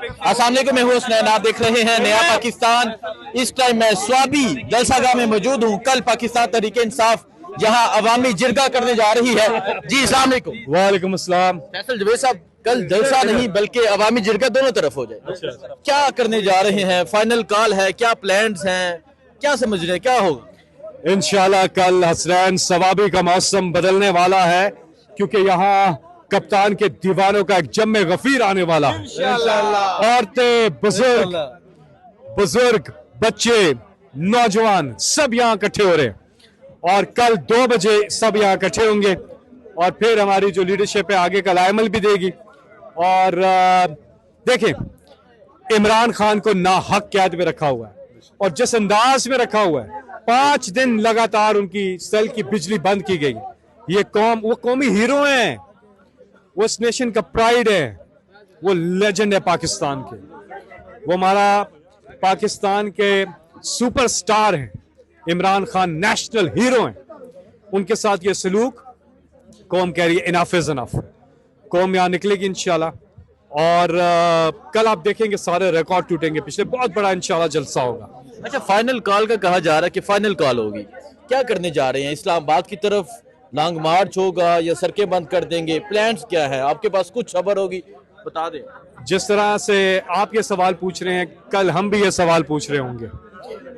अस्सलाम वालेकुम, मैं हूं हुसनैन, आप देख रहे हैं नया पाकिस्तान। इस टाइम मैं स्वाबी जलसागाह में मौजूद हूं। कल पाकिस्तान तहरीक इंसाफ जहां अवामी जिरगा करने जा रही है। जी अस्सलाम वालेकुम। वालेकुम अस्सलाम। फैसल जवेद साहब, कल जलसा नहीं बल्कि अवामी जिरगा दोनों तरफ हो जाए, क्या करने जा रहे हैं? फाइनल कॉल है, क्या प्लान्स हैं, क्या समझ रहे हैं, क्या होगा? इंशाल्लाह कल हसनैन सवाबी का मौसम बदलने वाला है, क्योंकि यहाँ कप्तान के दीवानों का एक जम्मे गफीर आने वाला है। औरतें, बुजुर्ग, बच्चे, नौजवान सब यहाँ इकट्ठे हो रहे हैं और कल 2 बजे सब यहाँ इकट्ठे होंगे और फिर हमारी जो लीडरशिप है आगे का लाइमल भी देगी। और देखें, इमरान खान को नाहक कैद में रखा हुआ है और जिस अंदाज में रखा हुआ है, 5 दिन लगातार उनकी सेल की बिजली बंद की गई। ये कौम, वो कौमी हीरो हैं, वो इस नेशन का प्राइड है, वो लेजेंड है पाकिस्तान के, वो हमारा पाकिस्तान के सुपरस्टार हैं। इमरान खान नेशनल हीरो हैं। उनके साथ ये सलूक कौम कह रही है इनफ इज इनफ। कौम यहाँ निकलेगी इंशाल्लाह और कल आप देखेंगे सारे रिकॉर्ड टूटेंगे पिछले। बहुत बड़ा इंशाल्लाह जलसा होगा। अच्छा, फाइनल कॉल का कहा जा रहा है कि फाइनल कॉल होगी, क्या करने जा रहे हैं? इस्लामाबाद की तरफ लॉन्ग मार्च होगा या सड़कें बंद कर देंगे? प्लान्स क्या है? आपके पास कुछ खबर होगी बता दें। जिस तरह से आप ये सवाल पूछ रहे हैं, कल हम भी ये सवाल पूछ रहे होंगे,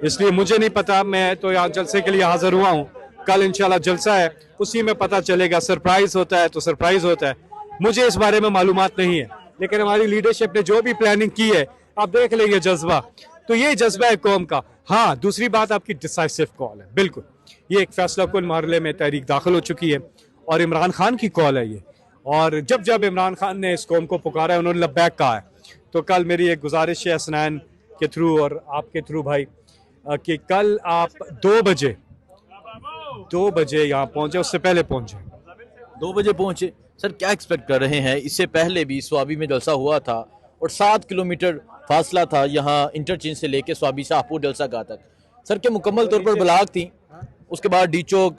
इसलिए मुझे नहीं पता। मैं तो यहाँ जलसे के लिए हाजिर हुआ हूँ। कल इंशाल्लाह जलसा है, उसी में पता चलेगा। सरप्राइज होता है तो सरप्राइज होता है। मुझे इस बारे में मालूमात नहीं है, लेकिन हमारी लीडरशिप ने जो भी प्लानिंग की है आप देख लेंगे जज्बा, तो ये जज्बा है कौम का। हाँ, दूसरी बात आपकी डिसाइसिव कॉल है। बिल्कुल, ये एक फैसला कुल मामले में तहरीक दाखिल हो चुकी है और इमरान खान की कॉल है ये। और जब जब इमरान खान ने इस कौम को पुकारा है, उन्होंने लब्बैक कहा है। तो कल मेरी एक गुजारिश है हसनैन के थ्रू और आपके थ्रू भाई, कि कल आप 2 बजे यहाँ पहुंचे, उससे पहले पहुंचे। 2 बजे पहुंचे। सर, क्या एक्सपेक्ट कर रहे हैं? इससे पहले भी स्वाबी में जलसा हुआ था और 7 किलोमीटर फासला था यहाँ इंटरचेंज से लेके स्वाबी शाहपुर जलसागाह तक। सर के मुकम्मल तौर पर ब्लॉक थी, उसके बाद डी चौक,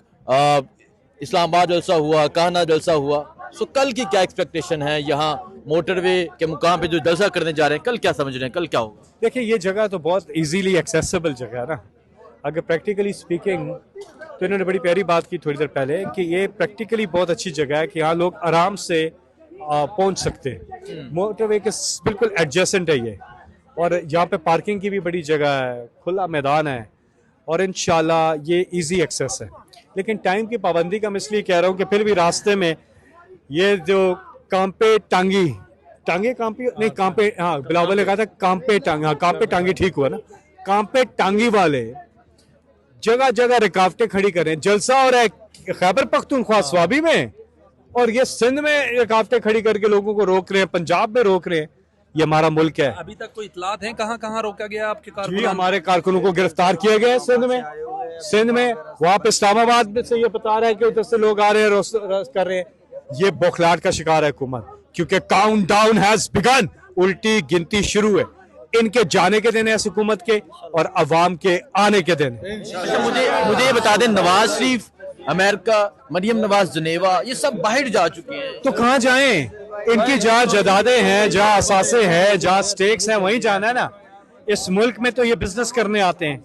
इस्लामाबाद जलसा हुआ, कान्हा जलसा हुआ। सो कल की क्या एक्सपेक्टेशन है? यहाँ मोटरवे के मुकाम पे जो जलसा करने जा रहे हैं, कल क्या समझ रहे हैं, कल क्या होगा? देखिए, ये जगह तो बहुत इजीली एक्सेसिबल जगह है ना। अगर प्रैक्टिकली स्पीकिंग, तो इन्होंने बड़ी प्यारी बात की थोड़ी देर पहले कि ये प्रैक्टिकली बहुत अच्छी जगह है कि यहाँ लोग आराम से पहुँच सकते हैं। मोटरवे के बिल्कुल एडजेसेंट है ये, और यहाँ पे पार्किंग की भी बड़ी जगह है, खुला मैदान है और इंशाल्लाह ये इजी एक्सेस है। लेकिन टाइम की पाबंदी का मैं इसलिए कह रहा हूँ कि फिर भी रास्ते में ये जो कांपे टांगी नहीं, कांपे, हाँ बिलावल ने कहा था कांपे टांगी, हाँ कांपे टांगी ठीक हुआ ना। कांपे टांगी वाले जगह जगह रुकावटें खड़ी करें। जलसा हो रहा है खैबर पख्तूनख्वा स्वाबी में और ये सिंध में रुकावटें खड़ी करके लोगों को रोक रहे हैं, पंजाब में रोक रहे हैं। ये हमारा मुल्क है। अभी तक कोई इतलात है कहाँ कहाँ रोका गया आपके जी, हमारे कारकुनों को गिरफ्तार किया गया है सिंध में। वहां पे इस्लामाबाद में से ये बता रहा है कि उधर से लोग आ रहे हैं, रोस्ट कर रहे हैं। ये बौखलाहट का शिकार है हुकूमत, क्योंकि काउंटडाउन हैज बिगन, उल्टी गिनती शुरू है। इनके जाने के दिन है इस हुकूमत के और अवाम के आने के दिन। मुझे ये बता दें, नवाज शरीफ अमेरिका, मरियम नवाज जनेवा, ये सब बाहर जा चुके हैं, तो कहाँ जाएं? इनकी जहाँ जदादे हैं, जहाँ असासे हैं, जहाँ स्टेक्स हैं, वहीं जाना है ना। इस मुल्क में तो ये बिजनेस करने आते हैं,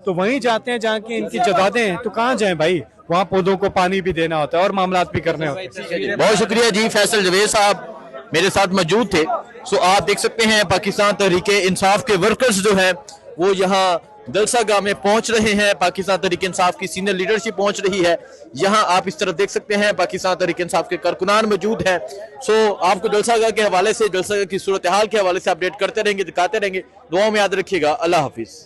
तो वहीं जाते हैं जहाँ की इनकी जदादे हैं। तो कहाँ जाएं भाई? वहाँ पौधों को पानी भी देना होता है और मामलात भी करने होते हैं। बहुत शुक्रिया जी। फैसल जवेद साहब मेरे साथ मौजूद थे। सो आप देख सकते हैं पाकिस्तान तहरीक इंसाफ के वर्कर्स जो हैं वो यहाँ जलसागाह में पहुंच रहे हैं। पाकिस्तान तहरीक इंसाफ की सीनियर लीडरशिप पहुंच रही है। यहाँ आप इस तरफ देख सकते हैं पाकिस्तान तहरीक इंसाफ के कारकुनान मौजूद हैं। सो आपको जलसागाह के हवाले से, जलसागाह की सूरत हाल के हवाले से अपडेट करते रहेंगे, दिखाते रहेंगे। दुआओं में याद रखिएगा। अल्लाह हाफिज।